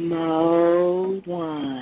Mode 1.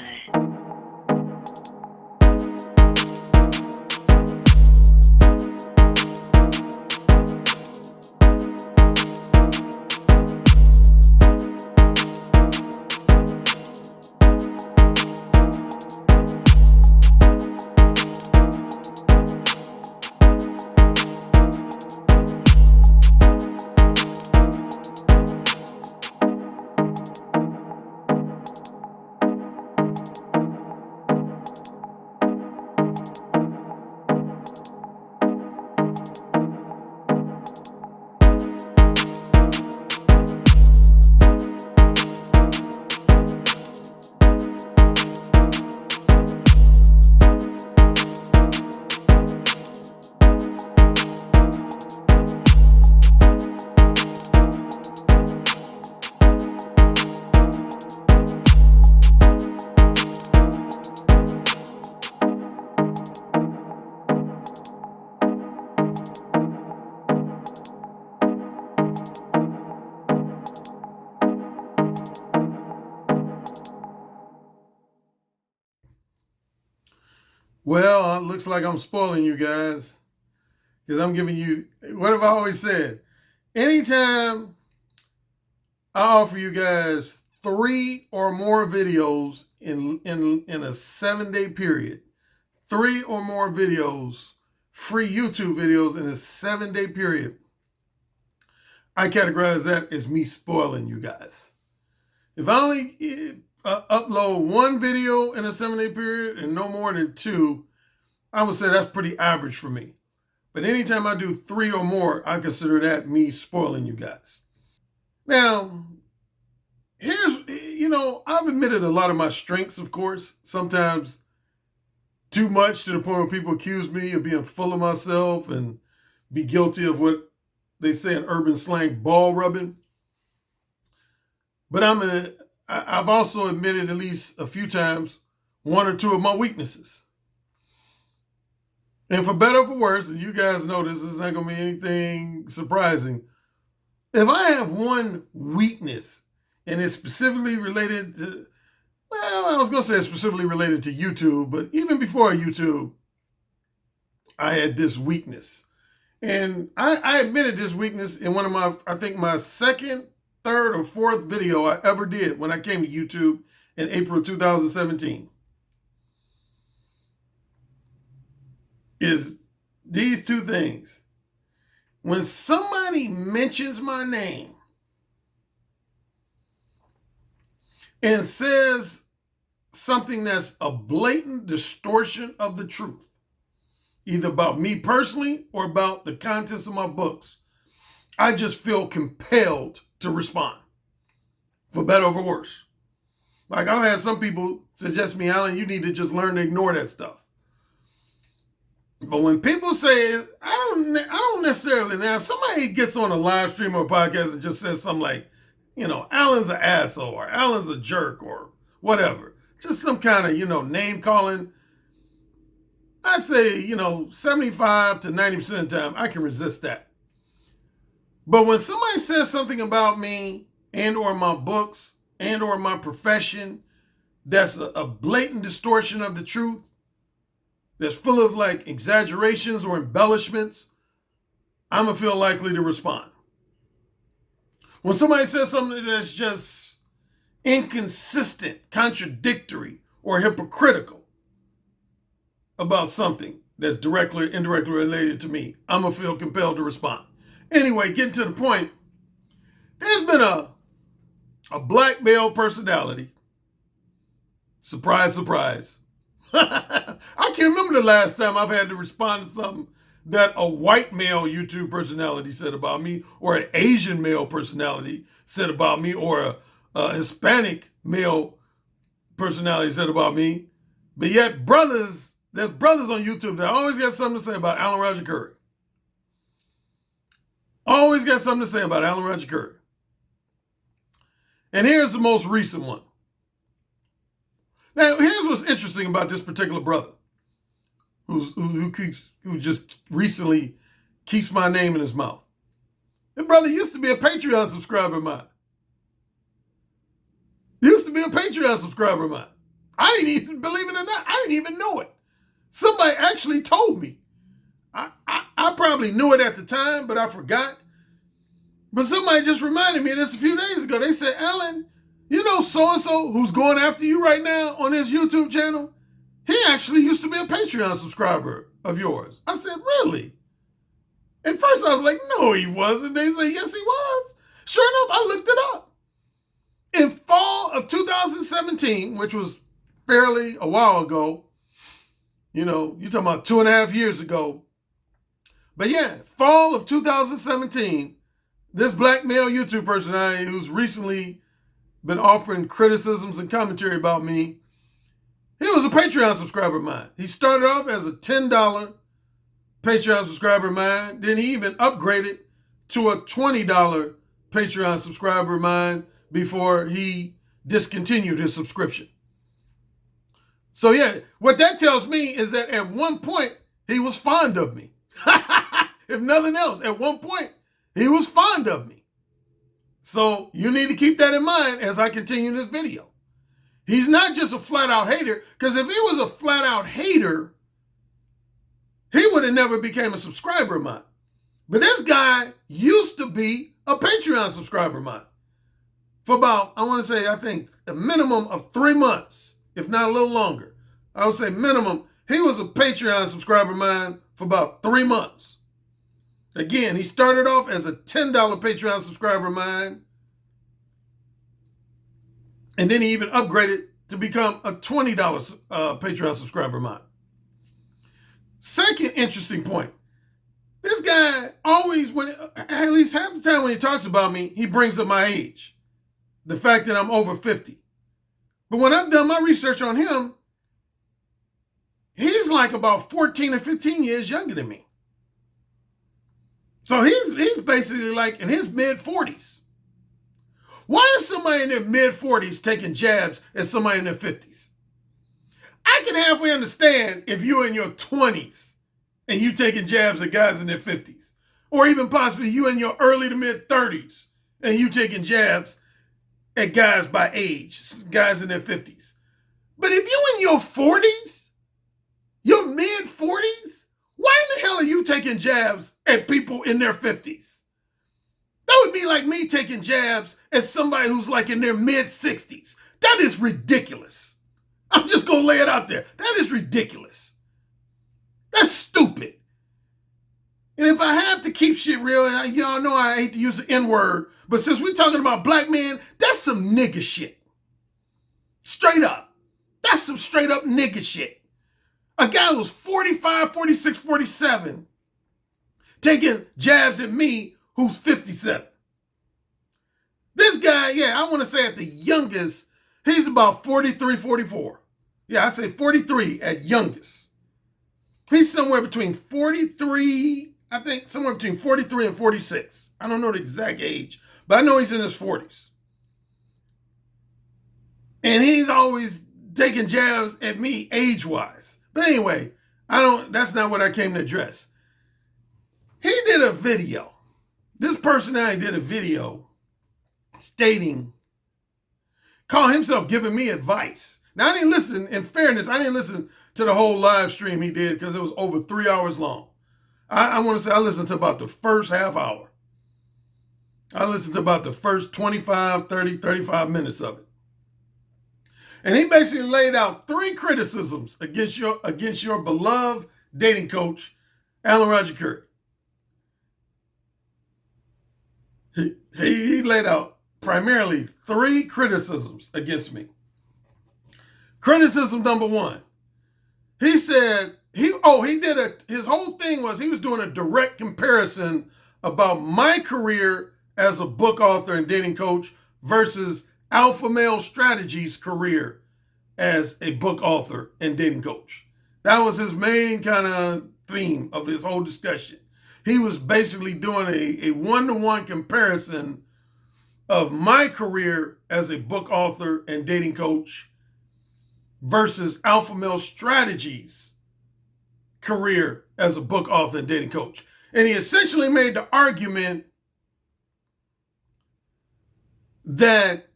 Well, it looks like I'm spoiling you guys because I'm giving you, what have I always said? Anytime I offer you guys 3 or more videos in a 7-day period, 3 or more videos, free YouTube videos in a 7-day period, I categorize that as me spoiling you guys. If I only upload 1 video in a 7-day period and no more than 2, I would say that's pretty average for me. But anytime I do 3 or more, I consider that me spoiling you guys. Now, I've admitted a lot of my strengths, of course. Sometimes too much to the point where people accuse me of being full of myself and be guilty of what they say in urban slang, ball rubbing. But I've also admitted at least a few times 1 or 2 of my weaknesses. And for better or for worse, and you guys know this is not going to be anything surprising. If I have one weakness and it's specifically related to, well, I was going to say it's specifically related to YouTube, but even before YouTube, I had this weakness. And I admitted this weakness in one of my, I think my second, third, or fourth video I ever did when I came to YouTube in April 2017. Is these 2 things. When somebody mentions my name and says something that's a blatant distortion of the truth, either about me personally or about the contents of my books, I just feel compelled to respond, for better or for worse. Like I've had some people suggest me, Alan, you need to just learn to ignore that stuff. But when people say it, I don't necessarily. Now, if somebody gets on a live stream or a podcast and just says something like, Alan's an asshole or Alan's a jerk or whatever, just some kind of, name calling, I'd say, 75 to 90% of the time, I can resist that. But when somebody says something about me and or my books and or my profession that's a blatant distortion of the truth, that's full of like exaggerations or embellishments, I'm going to feel likely to respond. When somebody says something that's just inconsistent, contradictory, or hypocritical about something that's directly or indirectly related to me, I'm going to feel compelled to respond. Anyway, getting to the point, there's been a black male personality, surprise, surprise. I can't remember the last time I've had to respond to something that a white male YouTube personality said about me, or an Asian male personality said about me, or a Hispanic male personality said about me. But yet there's brothers on YouTube that always got something to say about Alan Roger Currie. Always got something to say about Alan Roger Currie. And here's the most recent one. Now, here's what's interesting about this particular brother who just recently keeps my name in his mouth. That brother used to be a Patreon subscriber of mine. Used to to be a Patreon subscriber of mine. I didn't even, believe it or not, I didn't even know it. Somebody actually told me. I probably knew it at the time, but I forgot. But somebody just reminded me of this a few days ago. They said, Alan, you know so-and-so who's going after you right now on his YouTube channel? He actually used to be a Patreon subscriber of yours. I said, really? At first I was like, no, he wasn't. They said, yes, he was. Sure enough, I looked it up. In fall of 2017, which was fairly a while ago, you know, you're talking about 2.5 years ago. But yeah, fall of 2017, this black male YouTube personality who's recently been offering criticisms and commentary about me, he was a Patreon subscriber of mine. He started off as a $10 Patreon subscriber of mine. Then he even upgraded to a $20 Patreon subscriber of mine before he discontinued his subscription. So yeah, what that tells me is that at one point, he was fond of me. If nothing else, at one point, he was fond of me. So you need to keep that in mind as I continue this video. He's not just a flat-out hater, because if he was a flat-out hater, he would have never became a subscriber of mine. But this guy used to be a Patreon subscriber of mine for about, I want to say, I think a minimum of 3 months, if not a little longer. I would say minimum. He was a Patreon subscriber of mine for about 3 months. Again, he started off as a $10 Patreon subscriber of mine. And then he even upgraded to become a $20 Patreon subscriber of mine. Second interesting point. This guy always, at least half the time when he talks about me, he brings up my age. The fact that I'm over 50. But when I've done my research on him, he's like about 14 or 15 years younger than me. So he's basically like in his mid-40s. Why is somebody in their mid-40s taking jabs at somebody in their 50s? I can halfway understand if you're in your 20s and you taking jabs at guys in their 50s. Or even possibly you in your early to mid-30s and you taking jabs at guys by age, guys in their 50s. But if you in your 40s, your mid-40s, why in the hell are you taking jabs at people in their 50s? That would be like me taking jabs at somebody who's like in their mid-60s. That is ridiculous. I'm just going to lay it out there. That is ridiculous. That's stupid. And if I have to keep shit real, and y'all know I hate to use the N-word, but since we're talking about black men, that's some nigga shit. Straight up. That's some straight up nigga shit. A guy who's 45, 46, 47, taking jabs at me who's 57. This guy, yeah, I want to say at the youngest, he's about 43, 44. Yeah, I'd say 43 at youngest. He's somewhere between 43, I think somewhere between 43 and 46. I don't know the exact age, but I know he's in his 40s. And he's always taking jabs at me age-wise. But anyway, that's not what I came to address. He did a video. This personality did a video stating, call himself giving me advice. Now, I didn't listen, in fairness, I didn't listen to the whole live stream he did because it was over 3 hours long. I want to say I listened to about the first half hour. I listened to about the first 25, 30, 35 minutes of it. And he basically laid out 3 criticisms against your beloved dating coach, Alan Roger Currie. He laid out primarily 3 criticisms against me. Criticism number 1. He said, his whole thing was he was doing a direct comparison about my career as a book author and dating coach versus Alpha Male Strategies' career as a book author and dating coach. That was his main kind of theme of his whole discussion. He was basically doing a one-to-one comparison of my career as a book author and dating coach versus Alpha Male Strategies' career as a book author and dating coach. And he essentially made the argument that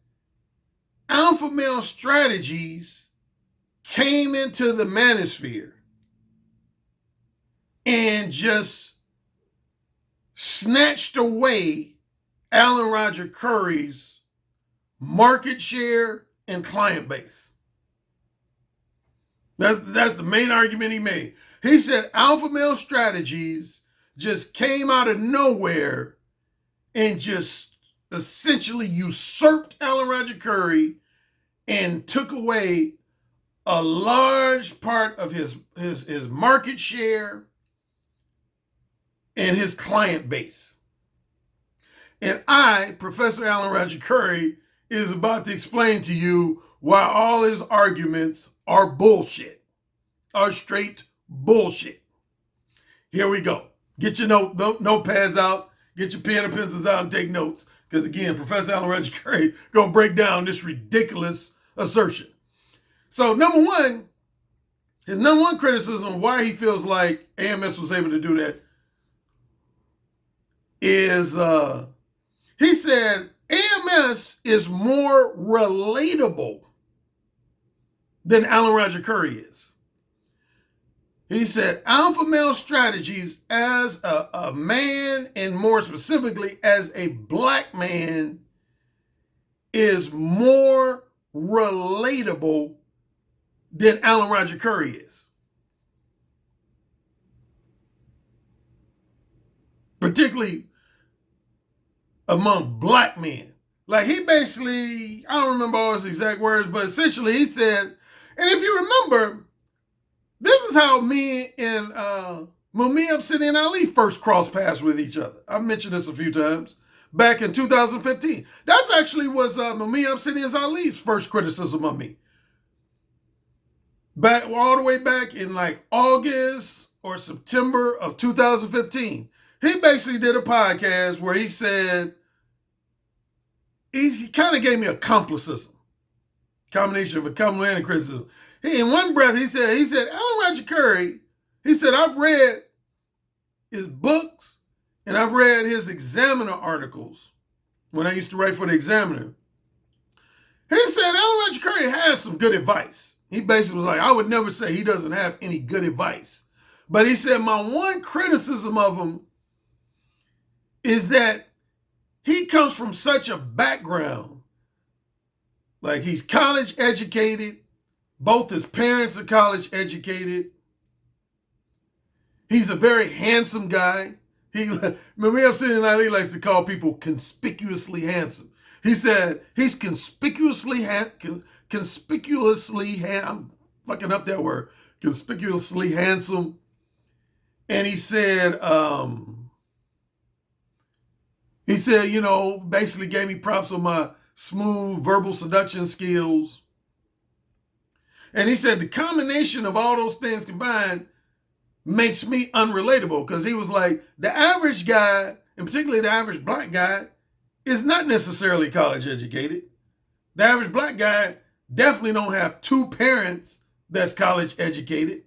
alpha male strategies came into the manosphere and just snatched away Alan Roger Currie's market share and client base. That's the main argument he made. He said alpha male strategies just came out of nowhere and just essentially usurped Alan Roger Currie and took away a large part of his market share and his client base. And I, Professor Alan Roger Currie, is about to explain to you why all his arguments are bullshit, are straight bullshit. Here we go. Get your notepads out, get your pen and pencils out and take notes. Because again, Professor Alan Roger Currie going to break down this ridiculous assertion. So his number one criticism of why he feels like AMS was able to do that is he said AMS is more relatable than Alan Roger Currie is. He said alpha male strategies as a man, and more specifically as a black man, is more relatable than Alan Roger Currie is. Particularly among black men. Like he basically, I don't remember all his exact words, but essentially he said, and if you remember, this is how me and Mumia Obsidian Ali first crossed paths with each other. I've mentioned this a few times. Back in 2015. That's actually was Mumia Obsidian Ali's first criticism of me. Back all the way back in like August or September of 2015. He basically did a podcast where he said, he kind of gave me a complicism. Combination of a compliment and criticism. In one breath, he said, Alan Roger Currie, he said, I've read his books and I've read his Examiner articles when I used to write for the Examiner. He said, Alan Roger Currie has some good advice. He basically was like, I would never say he doesn't have any good advice. But he said, my one criticism of him is that he comes from such a background. Like he's college educated. Both his parents are college educated. He's a very handsome guy. Mumia Obsidian Ali likes to call people conspicuously handsome. He said he's conspicuously I'm fucking up that word, conspicuously handsome. And he said, basically gave me props on my smooth verbal seduction skills. And he said the combination of all those things combined makes me unrelatable, because he was like, the average guy, and particularly the average black guy, is not necessarily college educated. The average black guy definitely don't have two parents that's college educated.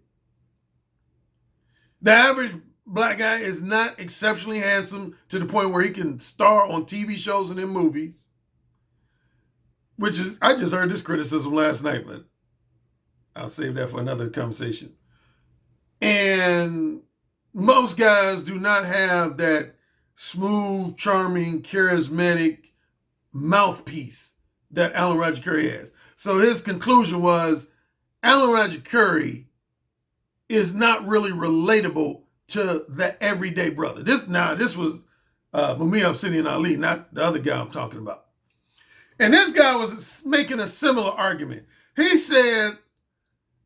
The average black guy is not exceptionally handsome to the point where he can star on TV shows and in movies. I just heard this criticism last night, but I'll save that for another conversation. And most guys do not have that smooth, charming, charismatic mouthpiece that Alan Roger Currie has. So his conclusion was Alan Roger Currie is not really relatable to the everyday brother. This was Mumia Obsidian Ali, not the other guy I'm talking about. And this guy was making a similar argument. He said,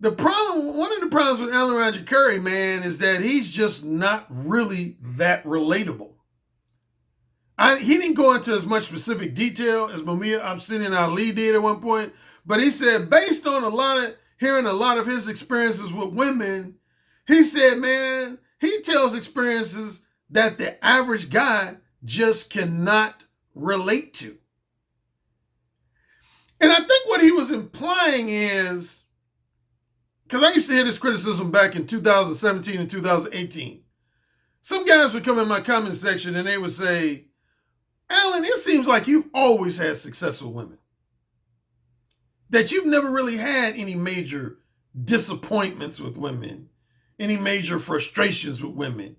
one of the problems with Alan Roger Currie, man, is that he's just not really that relatable. He didn't go into as much specific detail as Mumia Obsidian Ali did at one point, but he said, based on hearing a lot of his experiences with women, he said, man, he tells experiences that the average guy just cannot relate to. And I think what he was implying is, because I used to hear this criticism back in 2017 and 2018. Some guys would come in my comment section and they would say, Alan, it seems like you've always had successful women. that you've never really had any major disappointments with women, any major frustrations with women,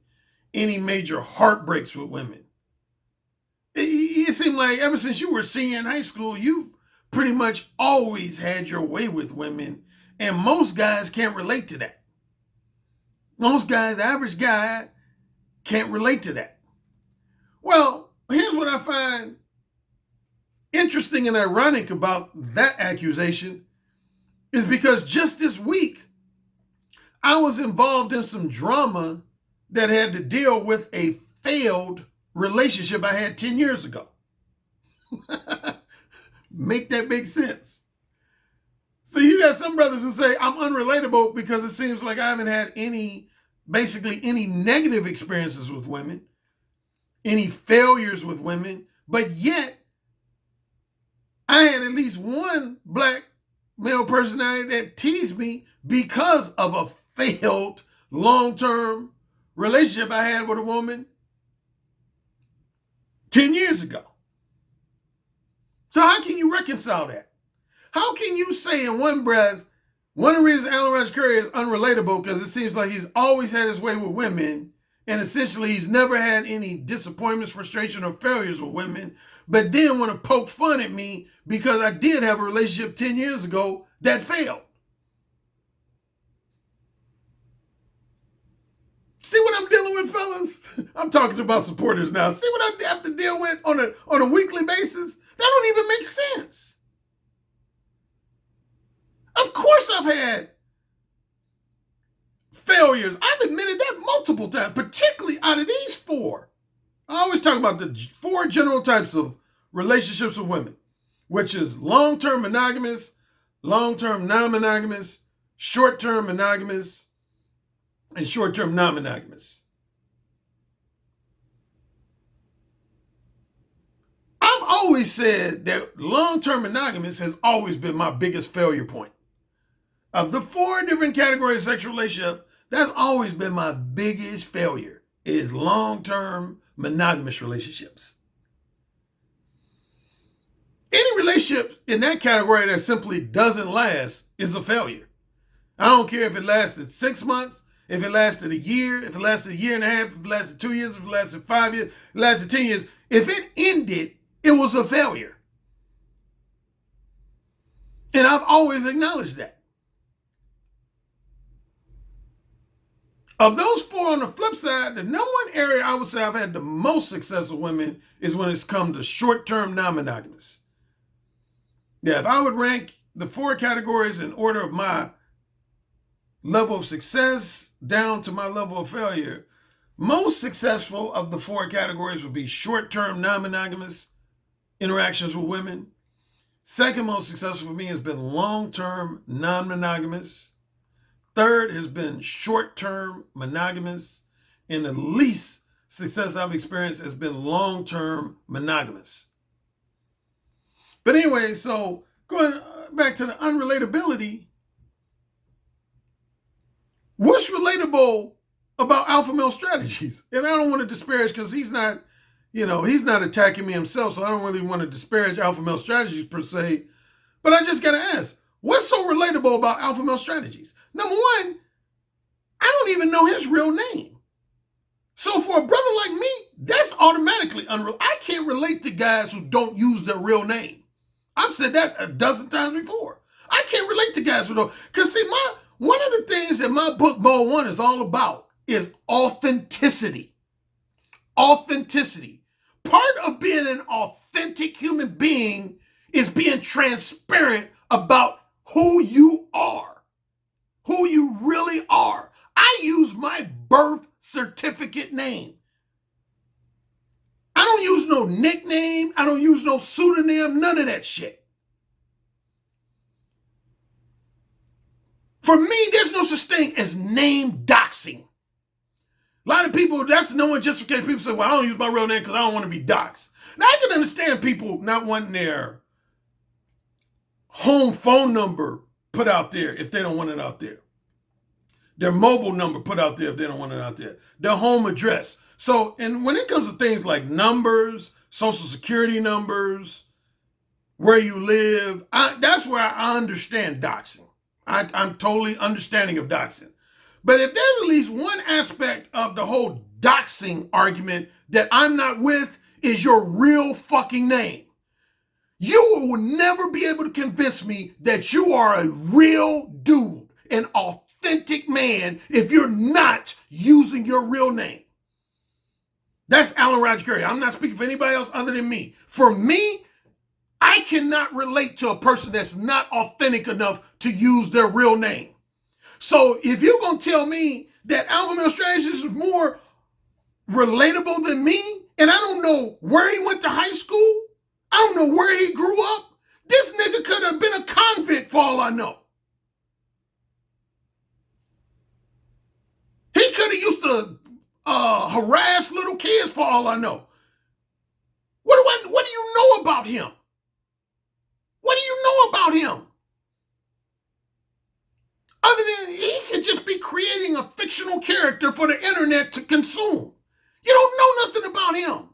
any major heartbreaks with women. It seemed like ever since you were a senior in high school, you've pretty much always had your way with women, and most guys can't relate to that. Most guys, the average guy, can't relate to that. Well, here's what I find interesting and ironic about that accusation is because just this week, I was involved in some drama that had to deal with a failed relationship I had 10 years ago. Make that make sense? So you got some brothers who say I'm unrelatable because it seems like I haven't had basically any negative experiences with women, any failures with women, but yet I had at least one black male personality that teased me because of a failed long-term relationship I had with a woman 10 years ago. So how can you reconcile that? How can you say in one breath, one of the reasons Alan Rogers Currie is unrelatable because it seems like he's always had his way with women, and essentially he's never had any disappointments, frustration, or failures with women, but then want to poke fun at me because I did have a relationship 10 years ago that failed. See what I'm dealing with, fellas? I'm talking about supporters now. See what I have to deal with on a weekly basis? That don't even make sense. Of course I've had failures. I've admitted that multiple times, particularly out of these four. I always talk about the four general types of relationships with women, which is long-term monogamous, long-term non-monogamous, short-term monogamous, and short-term non-monogamous. I've always said that long-term monogamous has always been my biggest failure point. Of the four different categories of sexual relationship, that's always been my biggest failure, is long-term monogamous relationships. Any relationship in that category that simply doesn't last is a failure. I don't care if it lasted 6 months, if it lasted a year, if it lasted a year and a half, if it lasted 2 years, if it lasted 5 years, if it lasted 10 years. If it ended, it was a failure. And I've always acknowledged that. Of those four on the flip side, the number one area I would say I've had the most success with women is when it's come to short-term non-monogamous. Yeah, if I would rank the four categories in order of my level of success down to my level of failure, most successful of the four categories would be short-term non-monogamous interactions with women. Second most successful for me has been long-term non-monogamous. Third has been short-term monogamous. And the least success I've experienced has been long-term monogamous. But anyway, so going back to the unrelatability, what's relatable about alpha male strategies? And I don't want to disparage because he's not attacking me himself, so I don't really want to disparage alpha male strategies per se. But I just got to ask, what's so relatable about alpha male strategies? Number one, I don't even know his real name. So for a brother like me, that's automatically unreal. I can't relate to guys who don't use their real name. I've said that a dozen times before. I can't relate to guys who don't. Because see, one of the things that my book, Mode 1, is all about is authenticity. Authenticity. Part of being an authentic human being is being transparent about who you are. Who you really are. I use my birth certificate name. I don't use no nickname. I don't use no pseudonym. None of that shit. For me, there's no such thing as name doxing. A lot of people, that's no one justification. People say, well, I don't use my real name because I don't want to be doxed. Now, I can understand people not wanting their home phone number put out there if they don't want it out there. Their mobile number put out there if they don't want it out there. Their home address. So, and when it comes to things like numbers, social security numbers, where you live. That's where I understand doxing. I'm totally understanding of doxing. But if there's at least one aspect of the whole doxing argument that I'm not with, is your real fucking name. You will never be able to convince me that you are a real dude, an authentic man, if you're not using your real name. That's Alan Roger Currie. I'm not speaking for anybody else other than me. For me, I cannot relate to a person that's not authentic enough to use their real name. So if you're going to tell me that Alpha Male Strategist is more relatable than me, and I don't know where he went to high school, I don't know where he grew up, this nigga could have been a convict for all I know. He could have used to harass little kids for all I know. What do you know about him? What do you know about him? Other than he could just be creating a fictional character for the internet to consume. You don't know nothing about him.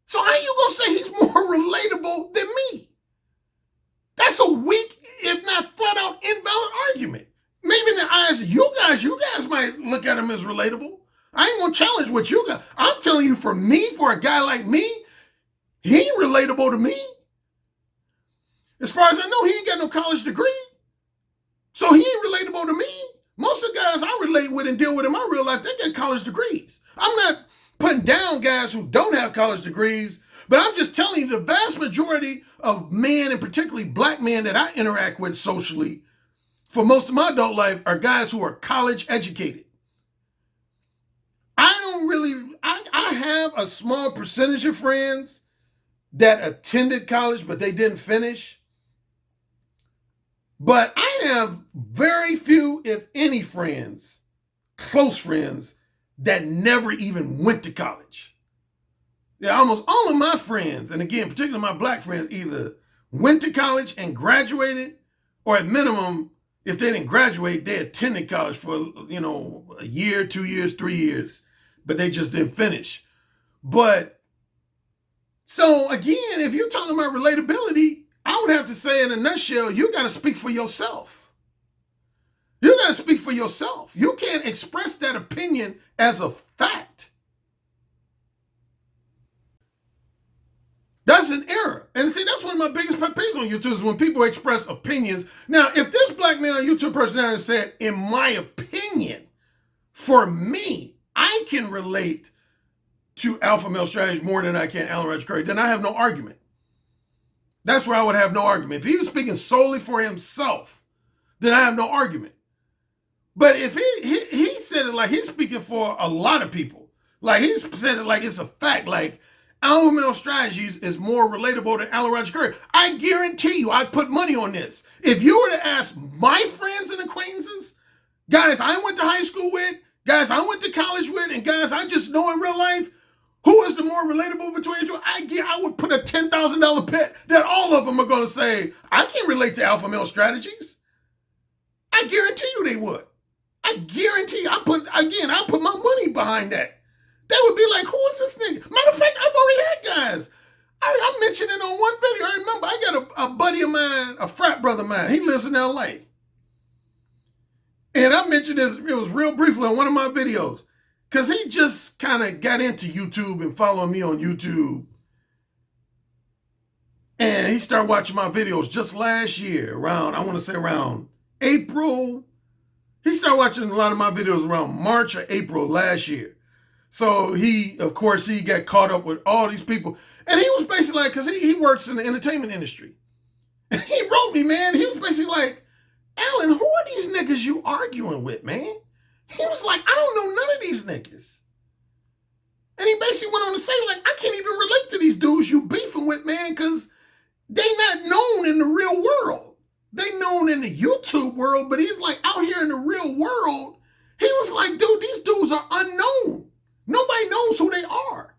So how you gonna say he's more relatable than me? That's a weak, if not flat out invalid argument. Maybe in the eyes of you guys might look at him as relatable. I ain't gonna challenge what you got. I'm telling you, for me, for a guy like me, he ain't relatable to me. As far as I know, he ain't got no college degree. So he ain't relatable to me. Most of the guys I relate with and deal with in my real life, they got college degrees. I'm not putting down guys who don't have college degrees, but I'm just telling you the vast majority of men, and particularly black men that I interact with socially for most of my adult life, are guys who are college educated. I have a small percentage of friends that attended college, but they didn't finish. But I have very few, if any, friends, close friends, that never even went to college. Yeah, almost all of my friends, and again, particularly my black friends, either went to college and graduated, or at minimum, if they didn't graduate, they attended college for, a year, 2 years, 3 years, but they just didn't finish. But, so again, if you're talking about relatability, I would have to say in a nutshell, you got to speak for yourself. You got to speak for yourself. You can't express that opinion as a fact. That's an error. And see, that's one of my biggest pet peeves on YouTube is when people express opinions. Now, if this black man on YouTube personality said, in my opinion, for me, I can relate to Alpha Male Strategy more than I can Alan Roger Currie, then I have no argument. That's where I would have no argument. If he was speaking solely for himself, then I have no argument. But if he said it like he's speaking for a lot of people, like he's said it like it's a fact, like Alpha Male Strategies is more relatable than Alan Roger Currie, I guarantee you, I'd put money on this. If you were to ask my friends and acquaintances, guys I went to high school with, guys I went to college with, and guys I just know in real life, who is the more relatable between the two? I would put a $10,000 bet that all of them are going to say, I can relate to Alpha Male Strategies. I guarantee you they would. I guarantee you. I'll put my money behind that. They would be like, who is this nigga? Matter of fact, I've already had guys. I mentioned it on one video. I remember I got a buddy of mine, a frat brother of mine. He lives in LA. And I mentioned this, it was real briefly on one of my videos. Because he just kind of got into YouTube and followed me on YouTube. And he started watching my videos just last year, around April. He started watching a lot of my videos around March or April last year. So he got caught up with all these people. And he was basically like, because he works in the entertainment industry. He wrote me, man. He was basically like, Alan, who are these niggas you arguing with, man? He was like, I don't know none of these niggas. And he basically went on to say, like, I can't even relate to these dudes you beefing with, man, because they not known in the real world. They known in the YouTube world, but he's like out here in the real world. He was like, dude, these dudes are unknown. Nobody knows who they are.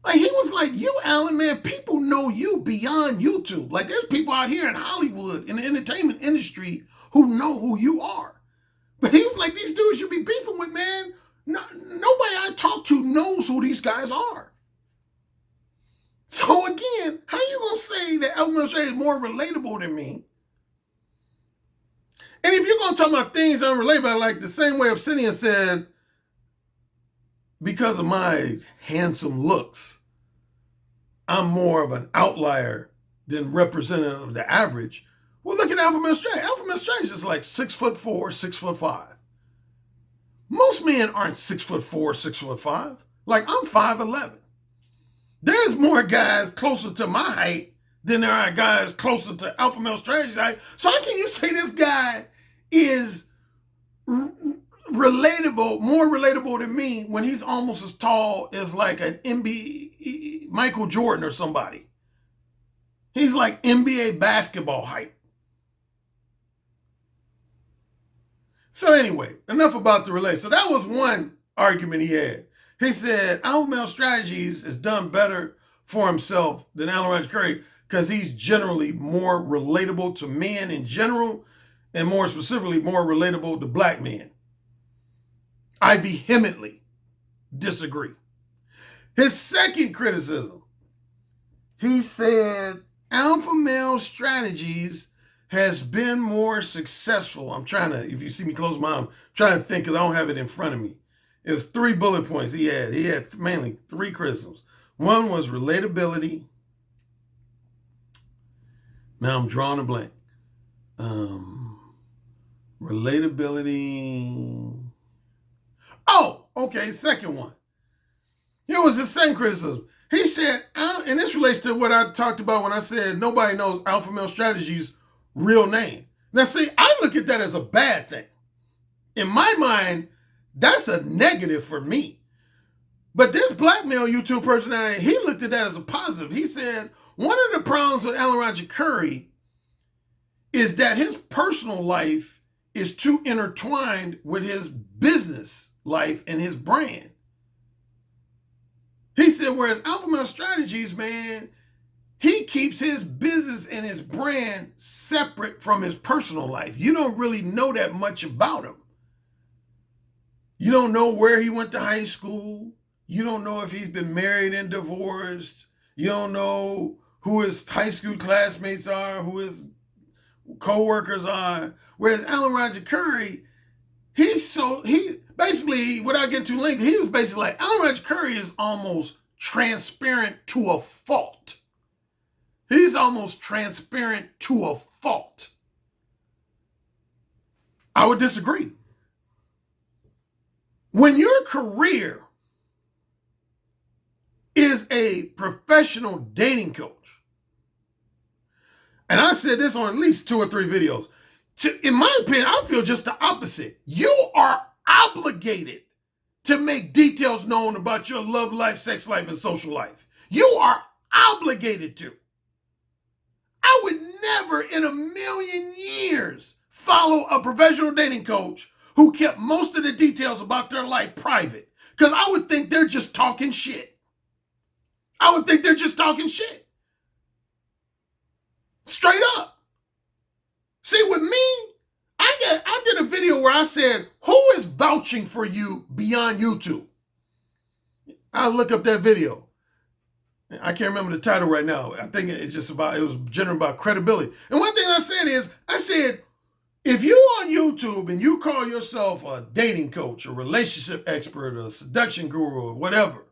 Like, he was like, you, Alan, man, people know you beyond YouTube. Like, there's people out here in Hollywood, in the entertainment industry, who know who you are. But he was like, these dudes you be beefing with, man, nobody I talk to knows who these guys are. So again, how you going to say that alpha male strategy is more relatable than me? And if you're going to talk about things unrelatable, like the same way Obsidian said, because of my handsome looks, I'm more of an outlier than representative of the average. Well, look at alpha male strategy. Alpha male strategy is like 6'4", 6'5". Most men aren't 6'4", 6'5". Like I'm 5'11". There's more guys closer to my height than there are guys closer to alpha male strategy height. So how can you say this guy is relatable, more relatable than me when he's almost as tall as like an NBA Michael Jordan or somebody? He's like NBA basketball height. So anyway, enough about the relay. So that was one argument he had. He said alpha male strategies is done better for himself than Alan Roger Currie because he's generally more relatable to men in general and more specifically more relatable to black men. I vehemently disagree. His second criticism, he said alpha male strategies has been more successful. I'm trying to, if you see me close my eye, I'm trying to think because I don't have it in front of me. It was 3 bullet points he had. He had mainly 3 criticisms. One was relatability. Now I'm drawing a blank. Relatability. Oh, okay, second one. Here was the second criticism. He said, and this relates to what I talked about when I said nobody knows alpha male strategy's real name. Now, see, I look at that as a bad thing. In my mind, that's a negative for me. But this black male YouTube personality, he looked at that as a positive. He said, one of the problems with Alan Roger Currie is that his personal life is too intertwined with his business life and his brand. He said, whereas alpha male strategies, man, he keeps his business and his brand separate from his personal life. You don't really know that much about him. You don't know where he went to high school. You don't know if he's been married and divorced. You don't know who his high school classmates are, who his co-workers are. Whereas Alan Roger Currie, he basically, without getting too lengthy, he was basically like, Alan Roger Currie is almost transparent to a fault. He's almost transparent to a fault. I would disagree. When your career is a professional dating coach, and I said this on at least 2 or 3 videos, in my opinion, I feel just the opposite. You are obligated to make details known about your love life, sex life, and social life. You are obligated to. I would never in a million years follow a professional dating coach who kept most of the details about their life private, because I would think they're just talking shit. I would think they're just talking shit. Straight up. See, with me, I did a video where I said, who is vouching for you beyond YouTube? I'll look up that video. I can't remember the title right now. I think it's just about, it was generally about credibility. And one thing I said, if you on YouTube and you call yourself a dating coach, a relationship expert, a seduction guru, or whatever,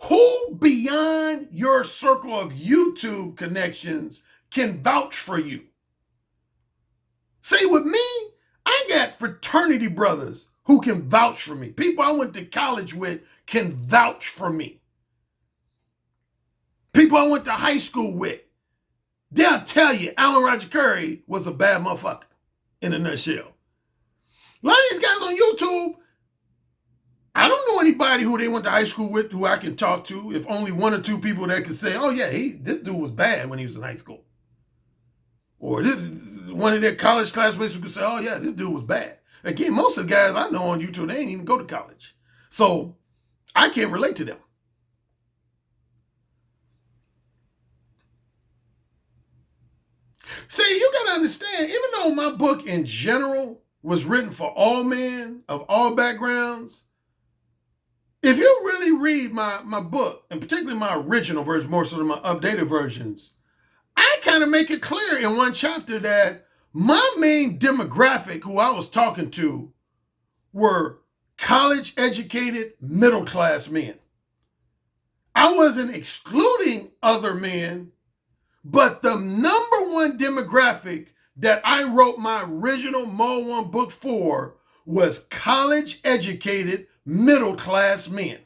who beyond your circle of YouTube connections can vouch for you? See, with me, I got fraternity brothers who can vouch for me. People I went to college with can vouch for me. People I went to high school with, they'll tell you Alan Roger Currie was a bad motherfucker in a nutshell. A lot of these guys on YouTube, I don't know anybody who they went to high school with who I can talk to, if only 1 or 2 people that can say, oh yeah, this dude was bad when he was in high school. Or this one of their college classmates who could say, oh yeah, this dude was bad. Again, most of the guys I know on YouTube, they ain't even go to college. So I can't relate to them. See, you got to understand, even though my book in general was written for all men of all backgrounds, if you're really read my book, and particularly my original version, more so than my updated versions, I kind of make it clear in one chapter that my main demographic who I was talking to were college-educated, middle-class men. I wasn't excluding other men, but the number one demographic that I wrote my original Mo 1 book for was college-educated, middle-class men.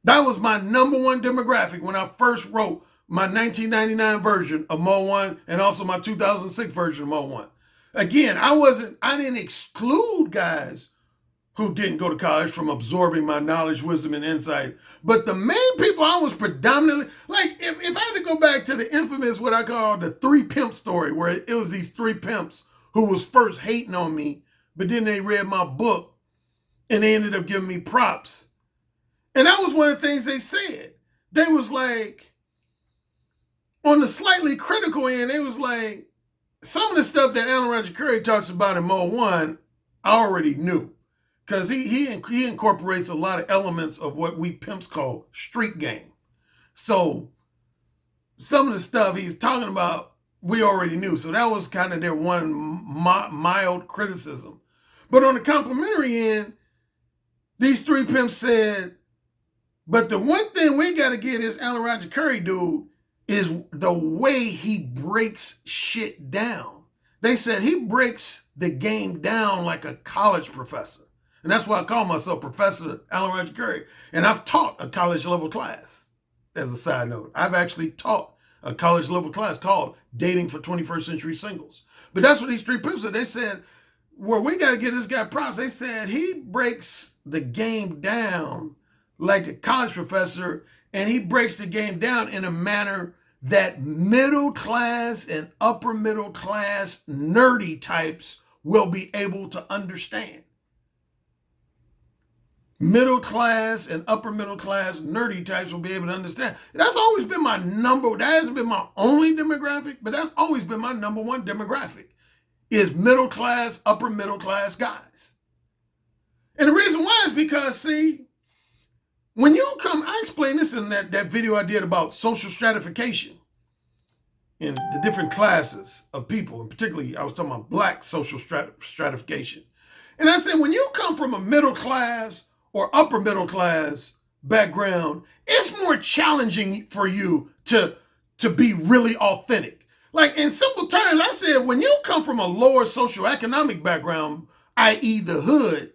That was my number one demographic when I first wrote my 1999 version of Mo 1 and also my 2006 version of Mo 1. Again, I didn't exclude guys who didn't go to college from absorbing my knowledge, wisdom, and insight. But the main people I was predominantly, like, if I had to go back to the infamous, what I call the 3 pimp story, where it was these 3 pimps who was first hating on me, but then they read my book and they ended up giving me props. And that was one of the things they said. They was like, on the slightly critical end, they was like, some of the stuff that Alan Roger Currie talks about in Mo 1, I already knew. Because he incorporates a lot of elements of what we pimps call street game. So some of the stuff he's talking about, we already knew. So that was kind of their one mild criticism. But on the complimentary end, these 3 pimps said, but the one thing we got to get this Alan Roger Currie dude is the way he breaks shit down. They said he breaks the game down like a college professor. And that's why I call myself Professor Alan Roger Currie. And I've taught a college level class, as a side note. I've actually taught a college level class called Dating for 21st Century Singles. But that's what these 3 people said. They said, well, we got to give this guy props. They said he breaks the game down like a college professor, and he breaks the game down in a manner that middle class and upper middle class nerdy types will be able to understand. Middle class and upper middle class nerdy types will be able to understand. That's always been my that hasn't been my only demographic, but that's always been my number one demographic, is middle class, upper middle class guys. And the reason why is because, see, when you come, I explained this in that video I did about social stratification in the different classes of people, and particularly I was talking about black social stratification. And I said, when you come from a middle class or upper middle class background, it's more challenging for you to be really authentic. Like, in simple terms, I said, when you come from a lower socioeconomic background, i.e. the hood,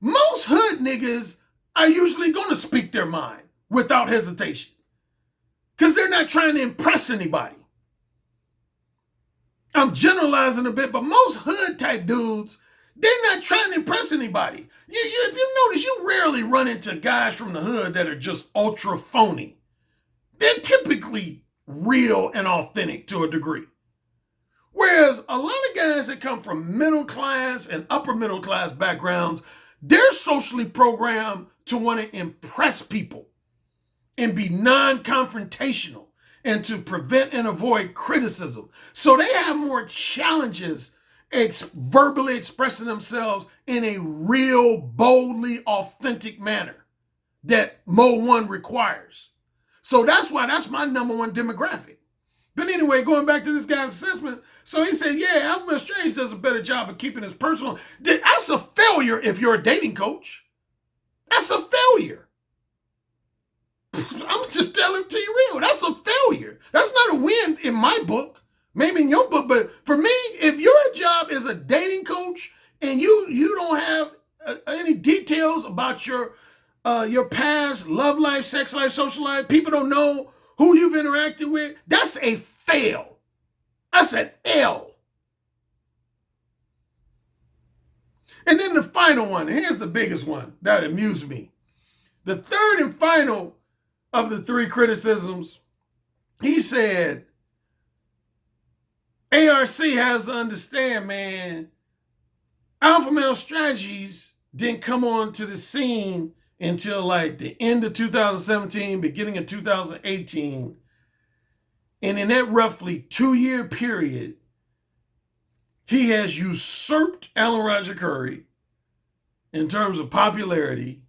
most hood niggas are usually going to speak their mind without hesitation because they're not trying to impress anybody. I'm generalizing a bit, but most hood type dudes, they're not trying to impress anybody. If you notice, you rarely run into guys from the hood that are just ultra phony. They're typically real and authentic to a degree. Whereas a lot of guys that come from middle class and upper middle class backgrounds, they're socially programmed to want to impress people and be non-confrontational and to prevent and avoid criticism. So they have more challenges verbally expressing themselves in a real, boldly authentic manner that Mo 1 requires. So that's my number one demographic. But anyway, going back to this guy's assessment, so he said, yeah, Alvin Strange does a better job of keeping his personal. That's a failure if you're a dating coach. That's a failure. I'm just telling it to you real. That's a failure. That's not a win in my book. Maybe in your book, but for me, if your job is a dating coach and you don't have any details about your past love life, sex life, social life, people don't know who you've interacted with, that's a fail. That's an L. And then the final one, and here's the biggest one that amused me. The third and final of the 3 criticisms, he said, ARC has to understand, man, alpha male strategies didn't come onto the scene until like the end of 2017, beginning of 2018. And in that roughly 2-year period, he has usurped Alan Roger Currie in terms of popularity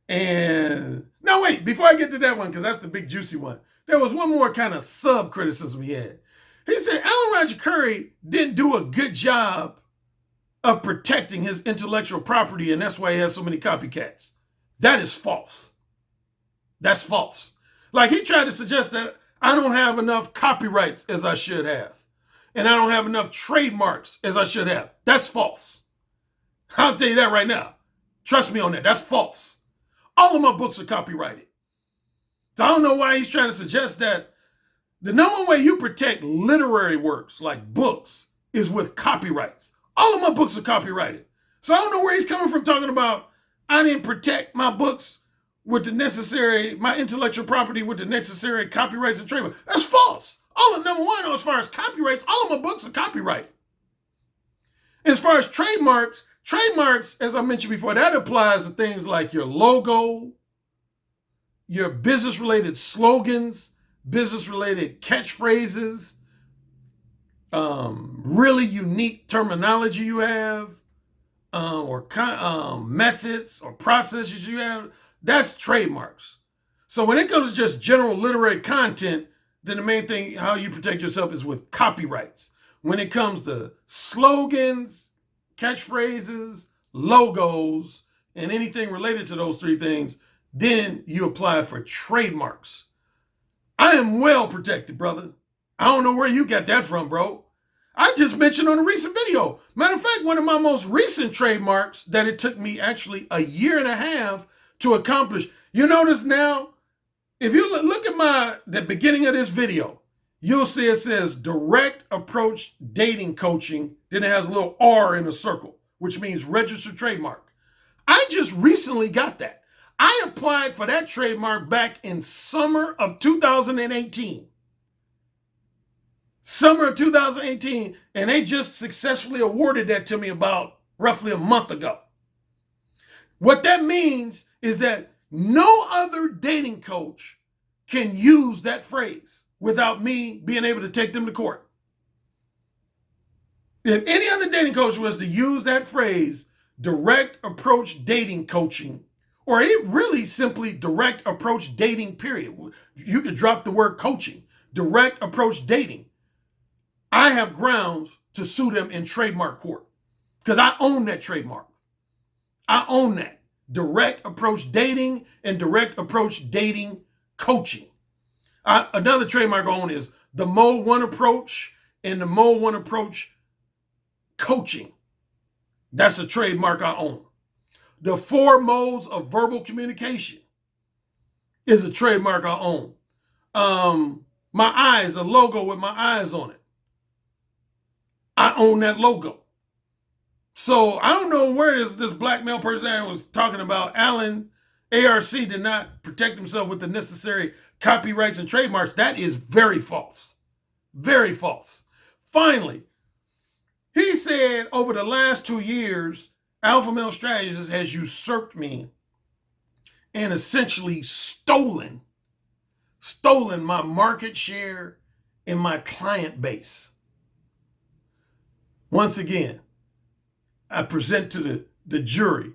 And no, wait, before I get to that one, because that's the big juicy one, there was one more kind of sub criticism he had. He said Alan Roger Currie didn't do a good job of protecting his intellectual property, and that's why he has so many copycats. That is false. That's false. Like, he tried to suggest that I don't have enough copyrights as I should have, and I don't have enough trademarks as I should have. That's false. I'll tell you that right now. Trust me on that. That's false. All of my books are copyrighted. So I don't know why he's trying to suggest that the number one way you protect literary works, like books, is with copyrights. All of my books are copyrighted. So I don't know where he's coming from talking about I didn't protect my books with the necessary, my intellectual property with the necessary copyrights and trademarks. That's false. All of number one, as far as copyrights, all of my books are copyrighted. As far as trademarks, as I mentioned before, that applies to things like your logo, your business-related slogans, business-related catchphrases, really unique terminology you have, or methods or processes you have. That's trademarks. So when it comes to just general literary content, then the main thing, how you protect yourself, is with copyrights. When it comes to slogans, catchphrases, logos, and anything related to those three things, then you apply for trademarks. I am well protected, brother. I don't know where you got that from, bro. I just mentioned on a recent video. Matter of fact, one of my most recent trademarks that it took me actually a year and a half to accomplish. You notice now, if you look at the beginning of this video, you'll see it says Direct Approach Dating Coaching. Then it has a little R in a circle, which means registered trademark. I just recently got that. I applied for that trademark back in summer of 2018. Summer of 2018, and they just successfully awarded that to me about roughly a month ago. What that means is that no other dating coach can use that phrase without me being able to take them to court. If any other dating coach was to use that phrase, direct approach dating coaching, or it really simply direct approach dating, period. You could drop the word coaching, direct approach dating. I have grounds to sue them in trademark court because I own that trademark. I own that. Direct approach dating and direct approach dating coaching. Another trademark I own is the Mode 1 approach and the Mode 1 approach coaching. That's a trademark I own. The 4 modes of verbal communication is a trademark I own. My eyes, the logo with my eyes on it. I own that logo. So I don't know where this black male person was talking about Alan ARC did not protect himself with the necessary copyrights and trademarks. That is very false. Very false. Finally, he said over the last 2 years, Alpha Male Strategist has usurped me and essentially stolen my market share and my client base. Once again, I present to the jury,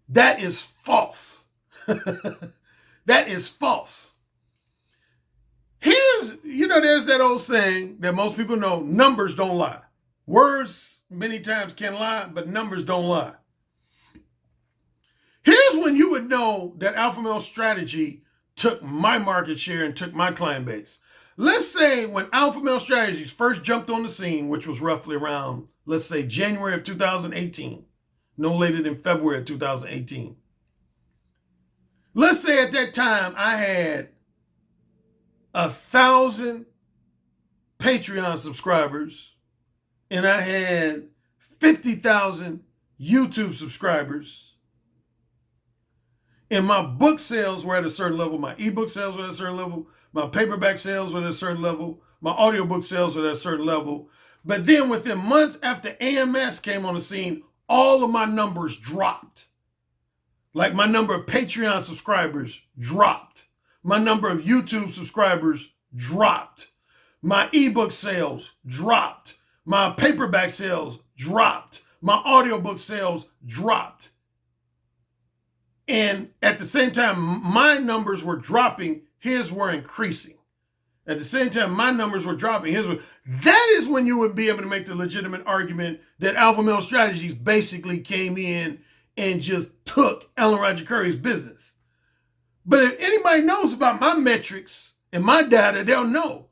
that is false. That is false. There's that old saying that most people know, numbers don't lie. Words many times can lie, but numbers don't lie. Here's when you would know that Alpha Male Strategy took my market share and took my client base. Let's say when Alpha Male Strategies first jumped on the scene, which was roughly around, let's say, January of 2018, no later than February of 2018. Let's say at that time I had 1,000 Patreon subscribers and I had 50,000 YouTube subscribers. And my book sales were at a certain level, my ebook sales were at a certain level, my paperback sales were at a certain level, my audiobook sales were at a certain level. But then within months after AMS came on the scene, all of my numbers dropped. Like my number of Patreon subscribers dropped. My number of YouTube subscribers dropped. My ebook sales dropped. My paperback sales dropped. My audiobook sales dropped. And at the same time, my numbers were dropping, his were increasing. At the same time, my numbers were dropping, his were. That is when you would be able to make the legitimate argument that Alpha Male Strategies basically came in and just took Ellen Roger Currie's business. But if anybody knows about my metrics and my data, they'll know.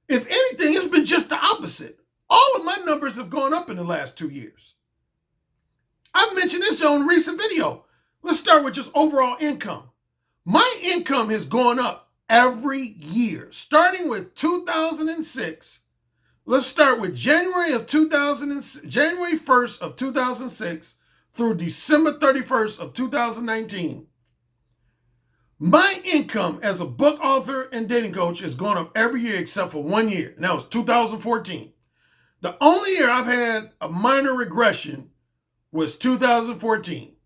If anything, it's been just the opposite. All of my numbers have gone up in the last 2 years. I've mentioned this on a recent video. Let's start with just overall income. My income has gone up every year, starting with 2006. Let's start with January 1st of 2006 through December 31st of 2019. My income as a book author and dating coach has gone up every year except for 1 year, and that was 2014. The only year I've had a minor regression was 2014.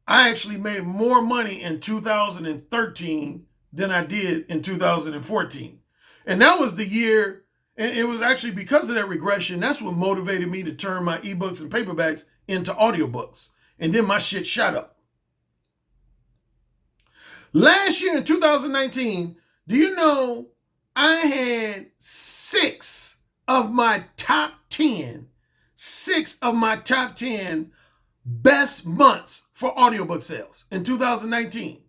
I actually made more money in 2013 than I did in 2014. And that was the year, and it was actually because of that regression, that's what motivated me to turn my ebooks and paperbacks into audiobooks. And then my shit shot up. Last year in 2019, do you know I had six of my top 10 best months for audiobook sales in 2019.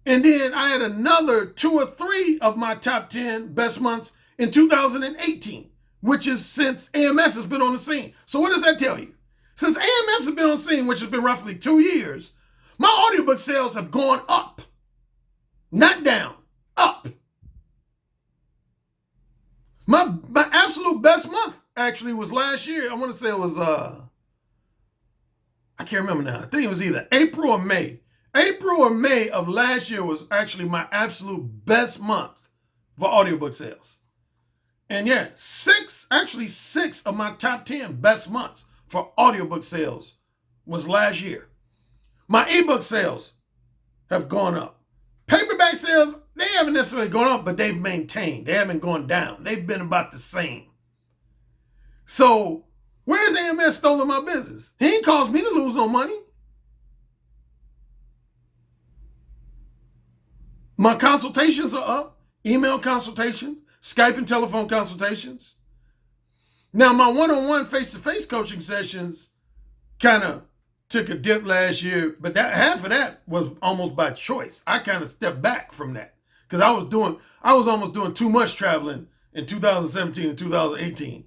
And then I had another 2 or 3 of my top 10 best months in 2018, which is since AMS has been on the scene. So what does that tell you? Since AMS has been on the scene, which has been roughly 2 years, my audiobook sales have gone up. Not down, up. My absolute best month actually was last year. I want to say it was, I can't remember now. I think it was either April or May. April or May of last year was actually my absolute best month for audiobook sales. And yeah, six of my top 10 best months for audiobook sales was last year. My ebook sales have gone up. Paperback sales, they haven't necessarily gone up, but they've maintained. They haven't gone down. They've been about the same. So where's AMS stolen my business? He ain't caused me to lose no money. My consultations are up. Email consultations, Skype and telephone consultations. Now, my one-on-one face-to-face coaching sessions kind of took a dip last year, but that half of that was almost by choice. I kind of stepped back from that because I was almost doing too much traveling in 2017 and 2018.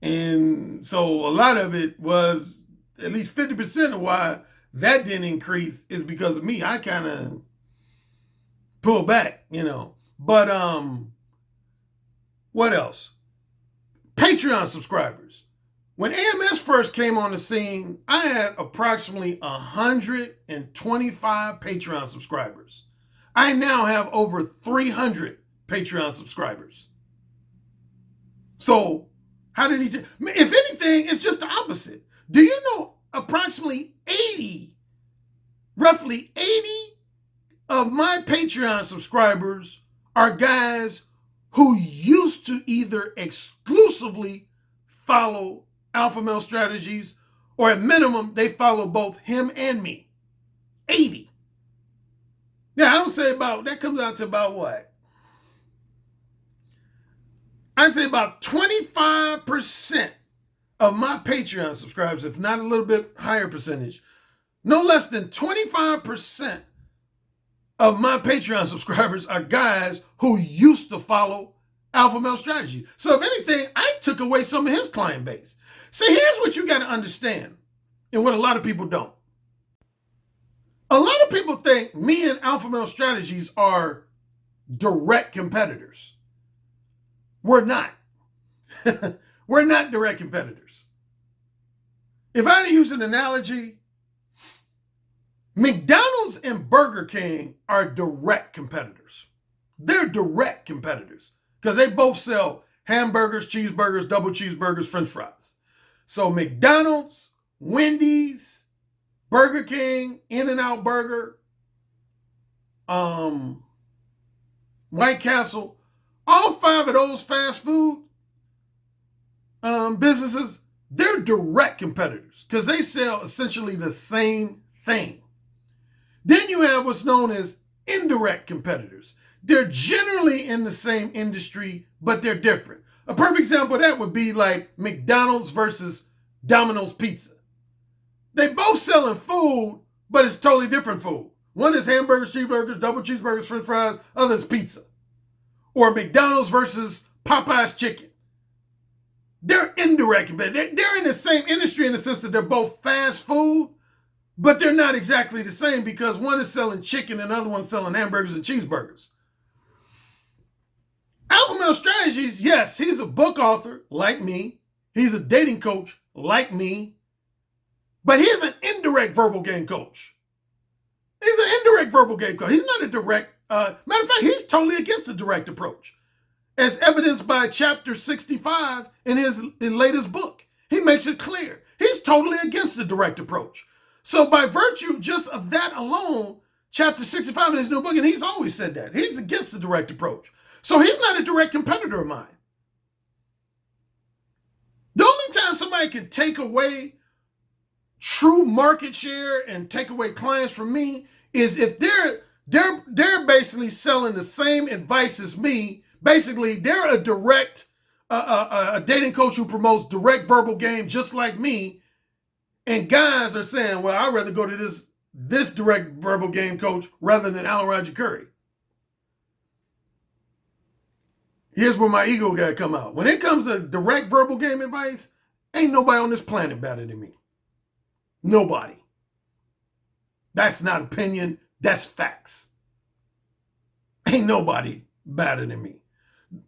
And so a lot of it was, at least 50% of why that didn't increase is because of me. I kind of pulled back, But what else? Patreon subscribers. When AMS first came on the scene, I had approximately 125 Patreon subscribers. I now have over 300 Patreon subscribers. So how did he say? If anything, it's just the opposite. Do you know roughly 80 of my Patreon subscribers are guys who used to either exclusively follow Alpha Male Strategies, or at minimum, they follow both him and me. 80. Yeah, I would say that comes out to about what? I'd say about 25% of my Patreon subscribers, if not a little bit higher percentage, no less than 25% of my Patreon subscribers are guys who used to follow Alpha Male Strategy. So if anything, I took away some of his client base. See, here's what you got to understand, and what a lot of people don't. A lot of people think me and Alpha Male Strategies are direct competitors. We're not. We're not direct competitors. If I had to use an analogy, McDonald's and Burger King are direct competitors. They're direct competitors because they both sell hamburgers, cheeseburgers, double cheeseburgers, French fries. So McDonald's, Wendy's, Burger King, In-N-Out Burger, White Castle, all 5 of those fast food businesses, they're direct competitors because they sell essentially the same thing. you have what's known as indirect competitors. They're generally in the same industry, but they're different. A perfect example of that would be like McDonald's versus Domino's Pizza. They both selling food, but it's totally different food. One is hamburgers, cheeseburgers, double cheeseburgers, french fries, other is pizza. Or McDonald's versus Popeye's chicken. They're indirect, but they're in the same industry in the sense that they're both fast food, but they're not exactly the same because one is selling chicken and the other one's selling hamburgers and cheeseburgers. Alpha Male Strategies, yes, he's a book author like me. He's a dating coach like me. But he's an indirect verbal game coach. He's an indirect verbal game coach. He's not a direct, matter of fact, he's totally against the direct approach. As evidenced by chapter 65 in his latest book. He makes it clear. He's totally against the direct approach. So by virtue just of that alone, chapter 65 in his new book, and he's always said that, he's against the direct approach. So he's not a direct competitor of mine. The only time somebody can take away true market share and take away clients from me is if they're basically selling the same advice as me. Basically, they're a direct, a dating coach who promotes direct verbal game just like me. And guys are saying, well, I'd rather go to this direct verbal game coach rather than Alan Roger Currie. Here's where my ego got to come out. When it comes to direct verbal game advice, ain't nobody on this planet better than me. Nobody. That's not opinion. That's facts. Ain't nobody better than me.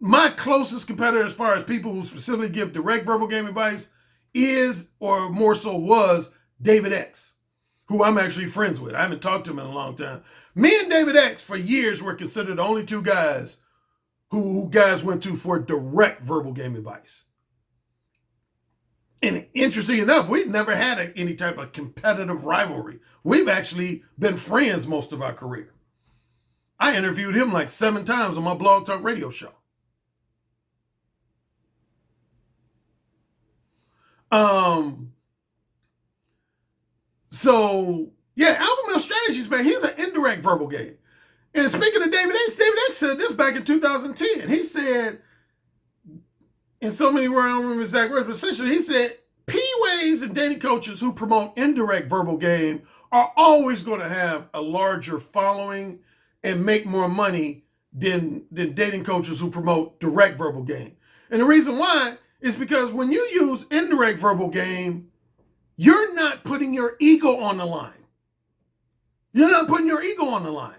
My closest competitor as far as people who specifically give direct verbal game advice is, or more so was, David X, who I'm actually friends with. I haven't talked to him in a long time. Me and David X for years were considered the only two guys who guys went to for direct verbal game advice. And interesting enough, we've never had any type of competitive rivalry. We've actually been friends most of our career. I interviewed him like 7 times on my Blog Talk Radio show. So yeah, Alpha Male Strategies, man, he's an indirect verbal game. And speaking of David X said this back in 2010. He said, in so many words, I don't remember exact words, but essentially he said, P-Ways and dating coaches who promote indirect verbal game are always going to have a larger following and make more money than dating coaches who promote direct verbal game. And the reason why is because when you use indirect verbal game, you're not putting your ego on the line. You're not putting your ego on the line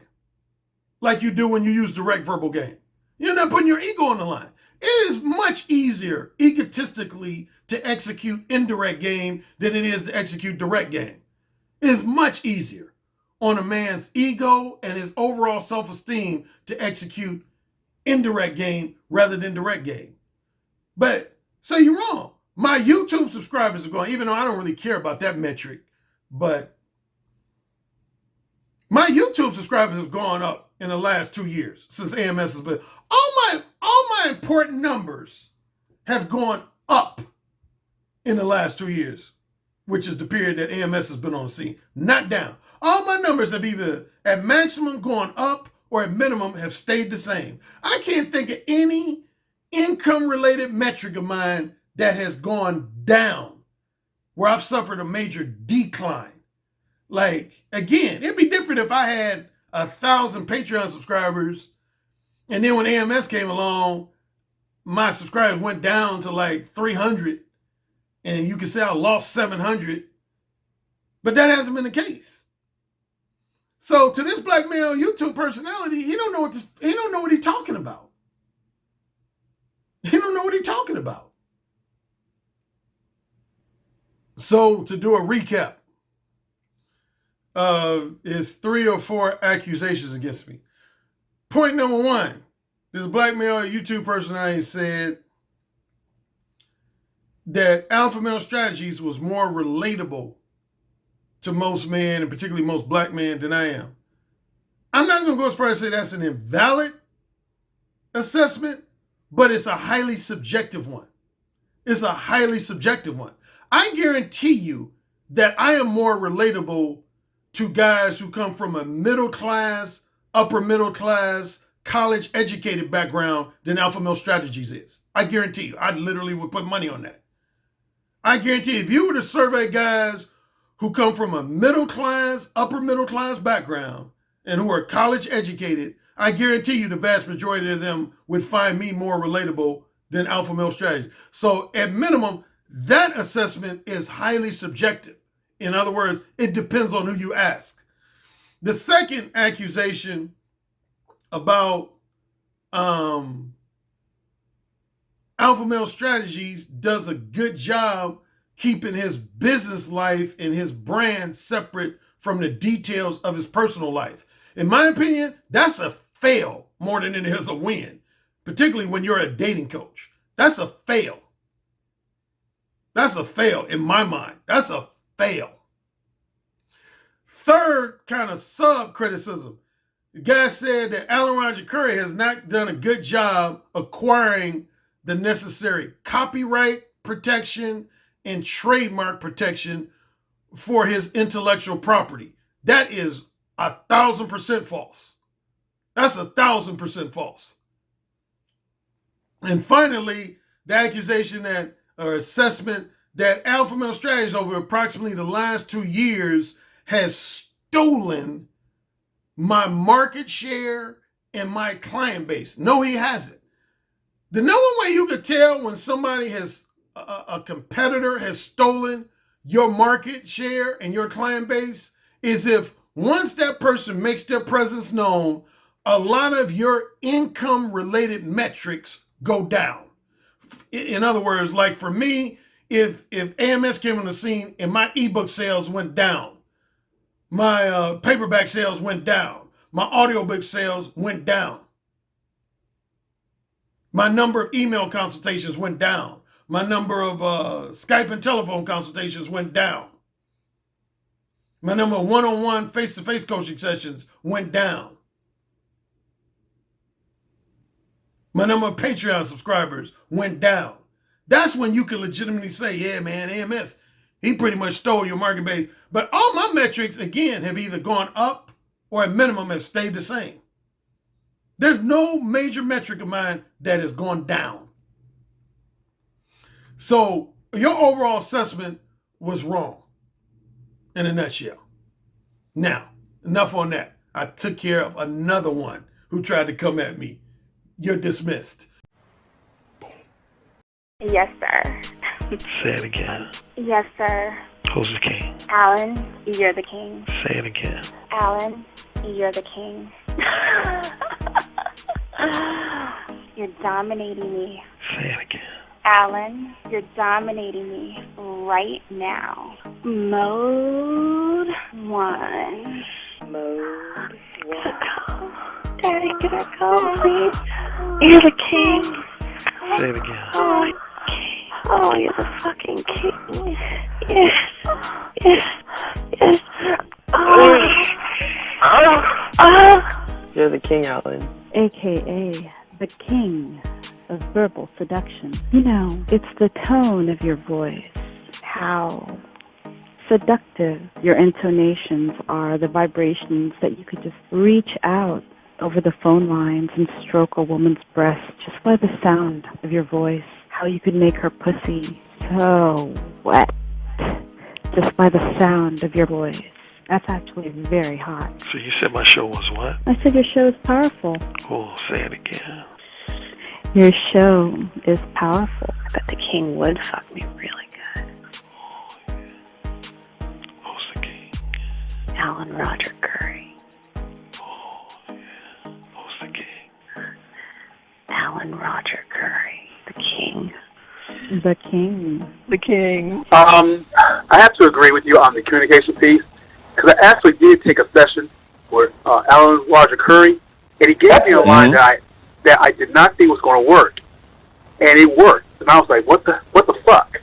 like you do when you use direct verbal game. You're not putting your ego on the line. It is much easier egotistically to execute indirect game than it is to execute direct game. It is much easier on a man's ego and his overall self-esteem to execute indirect game rather than direct game. But say you're wrong. My YouTube subscribers are going, even though I don't really care about that metric, but my YouTube subscribers have gone up in the last 2 years since AMS has been. All my important numbers have gone up in the last 2 years, which is the period that AMS has been on the scene, not down. All my numbers have either at maximum gone up or at minimum have stayed the same. I can't think of any income-related metric of mine that has gone down where I've suffered a major decline. Like, again, it'd be different if I had 1,000 Patreon subscribers and then when AMS came along, my subscribers went down to like 300 and you could say I lost 700, but that hasn't been the case. So to this black male YouTube personality, he don't know what he's talking about. He don't know what he's talking about. So to do a recap of his 3 or 4 accusations against me. Point number 1, this black male YouTube personality said that Alpha Male Strategies was more relatable to most men, and particularly most black men, than I am. I'm not going to go as far as to say that's an invalid assessment, but it's a highly subjective one. It's a highly subjective one. I guarantee you that I am more relatable to guys who come from a middle class, upper middle class, college educated background than Alpha Male Strategies is. I guarantee you. I literally would put money on that. I guarantee you, if you were to survey guys who come from a middle class, upper middle class background and who are college educated, I guarantee you the vast majority of them would find me more relatable than Alpha Male Strategy. So at minimum, that assessment is highly subjective. In other words, it depends on who you ask. The second accusation about Alpha Male Strategies does a good job keeping his business life and his brand separate from the details of his personal life. In my opinion, that's a fail more than it is a win, particularly when you're a dating coach. That's a fail. That's a fail in my mind. That's a fail. Third kind of sub-criticism. The guy said that Alan Roger Currie has not done a good job acquiring the necessary copyright protection and trademark protection for his intellectual property. That is 1,000% false. That's 1,000% false. And finally, the accusation that, or assessment that Alpha Male Strategies over approximately the last 2 years has stolen my market share and my client base. No, he hasn't. The number one way you could tell when somebody has, a competitor has stolen your market share and your client base is if once that person makes their presence known, a lot of your income related metrics go down. In other words, like for me, if AMS came on the scene and my ebook sales went down, my paperback sales went down, my audiobook sales went down, my number of email consultations went down, my number of Skype and telephone consultations went down, my number of one-on-one face-to-face coaching sessions went down, my number of Patreon subscribers went down. That's when you can legitimately say, yeah, man, AMS, he pretty much stole your market base. But all my metrics, again, have either gone up or at minimum have stayed the same. There's no major metric of mine that has gone down. So your overall assessment was wrong in a nutshell. Now, enough on that. I took care of another one who tried to come at me. You're dismissed. Yes, sir. Say it again. Yes, sir. Who's the king? Alan, you're the king. Say it again. Alan, you're the king. You're dominating me. Say it again. Alan, you're dominating me right now. Mode 1. Mode 1. Daddy, can I go, please? You're the king. Say it again. Oh, you're the fucking king. Yes. You're the king, Alan. AKA the king of verbal seduction. You know, it's the tone of your voice, how seductive your intonations are, the vibrations that you could just reach out over the phone lines and stroke a woman's breast just by the sound of your voice, how you could make her pussy so wet just by the sound of your voice. That's actually very hot. So you said my show was what? I said your show is powerful. Oh, say it again. Your show is powerful. I bet the king would fuck me really good. Oh, yeah. Who's the king? Alan Roger Currie. Oh, yeah. Who's the king? Alan Roger Currie. The king. The king. The king. I have to agree with you on the communication piece, because I actually did take a session with Alan Roger Currie, and he gave me a line that I did not think was going to work, and it worked. And I was like, what the fuck?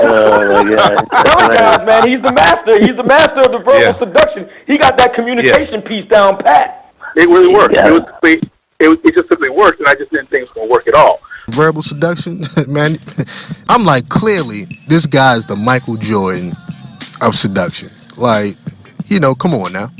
Oh my God. Man, he's the master. He's the master of the verbal seduction. He got that communication piece down pat. It really worked. Yeah. It just simply worked, and I just didn't think it was going to work at all. Verbal seduction, man. I'm like, clearly, this guy's the Michael Jordan of seduction. Like, come on now.